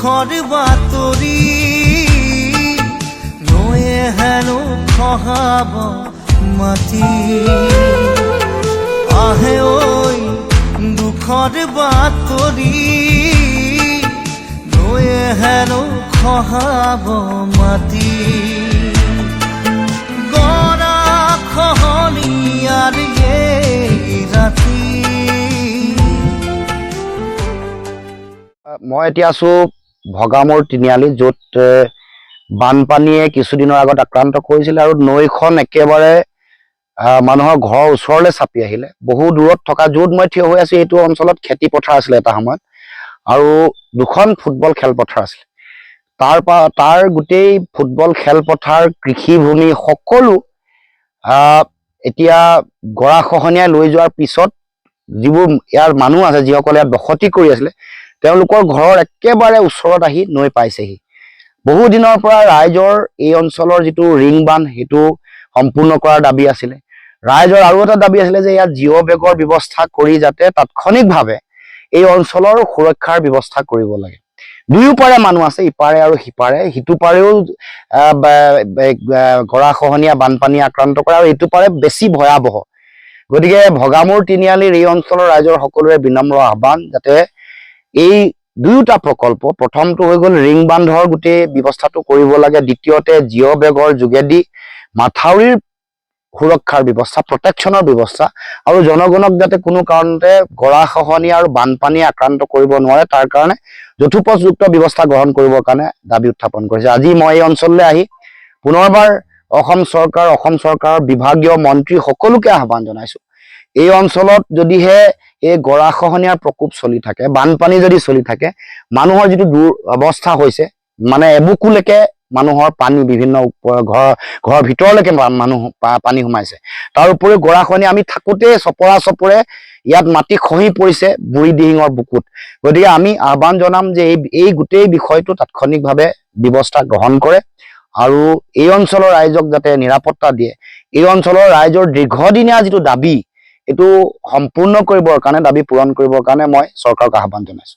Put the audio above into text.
দুখৰ বাতৰি নৈয়ে হেনো খহাব মাটি আহে ঐ দুখৰ বাতৰি নৈয়ে হেনো খহাব মাটি গৰা খহনীয়াৰ এই ৰাতি। মই এতিয়া আছো ভগামুৰ তিনিআলি, য'ত বানপানীয়ে কিছুদিনৰ আগত আক্ৰান্ত কৰিছিল আৰু নৈখন একেবাৰে মানুহৰ ঘৰৰ ওচৰলৈ চাপি আহিলে। বহু দূৰত থকা য'ত মই থিয় হৈ আছো এইটো অঞ্চলত খেতি পথাৰ আছিলে এটা সময়ত, আৰু দুখন ফুটবল খেলপথাৰ আছিল। তাৰ গোটেই ফুটবল খেলপথাৰ, কৃষিভূমি সকলো এতিয়া গৰাখহনীয়াই লৈ যোৱাৰ পিছত যিবোৰ ইয়াৰ মানুহ আছে, যিসকলে ইয়াত বসতি কৰি আছিলে, তেওঁলোকৰ ঘৰৰ একেবাৰে ওচৰত আহি নৈ পাইছেহি। বহু দিনৰ পৰা ৰাইজৰ এই অঞ্চলৰ যিটো ৰিং বান্ধ সেইটো সম্পূৰ্ণ কৰাৰ দাবী আছিলে। ৰাইজৰ আৰু এটা দাবী আছিলে যে ইয়াত জিঅ' বেগৰ ব্যৱস্থা কৰি যাতে তাৎক্ষণিকভাৱে এই অঞ্চলৰ সুৰক্ষাৰ ব্যৱস্থা কৰিব লাগে। দুয়োপাৰে মানুহ আছে, ইপাৰে আৰু সিপাৰে। সিটো পাৰেও গৰাখহনীয়া বানপানী আক্ৰান্ত কৰে আৰু এইটো পাৰে বেছি ভয়াৱহ। গতিকে ভগামুৰ তিনিআলিৰ এই অঞ্চলৰ ৰাইজৰ সকলোৰে বিনম্ৰ আহ্বান যাতে এই দুয়োটা প্ৰকল্প, প্ৰথমটো হৈ গ'ল ৰিং বান্ধৰ গোটেই ব্যৱস্থাটো কৰিব লাগে, দ্বিতীয়তে জিঅ' বেগৰ যোগেদি মাথাউৰিৰ সুৰক্ষাৰ ব্যৱস্থা, প্ৰটেকশ্যনৰ ব্যৱস্থা, আৰু জনগণক যাতে কোনো কাৰণতে গৰাখহনীয়া আৰু বানপানীয়ে আক্ৰান্ত কৰিব নোৱাৰে তাৰ কাৰণে যথোপযুক্ত ব্যৱস্থা গ্ৰহণ কৰিবৰ কাৰণে দাবী উত্থাপন কৰিছে। আজি মই এই অঞ্চললৈ আহি পুনৰবাৰ অসম চৰকাৰৰ বিভাগীয় মন্ত্ৰী সকলোকে আহ্বান জনাইছো, এই অঞ্চলত যদিহে এই গৰাখহনীয়াৰ প্ৰকোপ চলি থাকে, বানপানী যদি চলি থাকে, মানুহৰ যিটো দুৰৱস্থা হৈছে, মানে এবুকুলৈকে মানুহৰ পানী, বিভিন্ন ঘৰৰ ভিতৰলৈকে মানুহ পানী সোমাইছে। তাৰ উপৰিও গৰাখহনীয়া আমি থাকোঁতে চপৰে ইয়াত মাটি খহি পৰিছে বুঢ়ীদিহিঙৰ বুকুত। গতিকে আমি আহ্বান জনাম যে এই গোটেই বিষয়টো তাৎক্ষণিকভাৱে ব্যৱস্থা গ্ৰহণ কৰে আৰু এই অঞ্চলৰ ৰাইজক যাতে নিৰাপত্তা দিয়ে। এই অঞ্চলৰ ৰাইজৰ দীৰ্ঘদিনীয়া যিটো দাবী, এইটো সম্পূৰ্ণ কৰিবৰ কাৰণে, দাবী পূৰণ কৰিবৰ কাৰণে মই চৰকাৰক আহ্বান জনাইছো।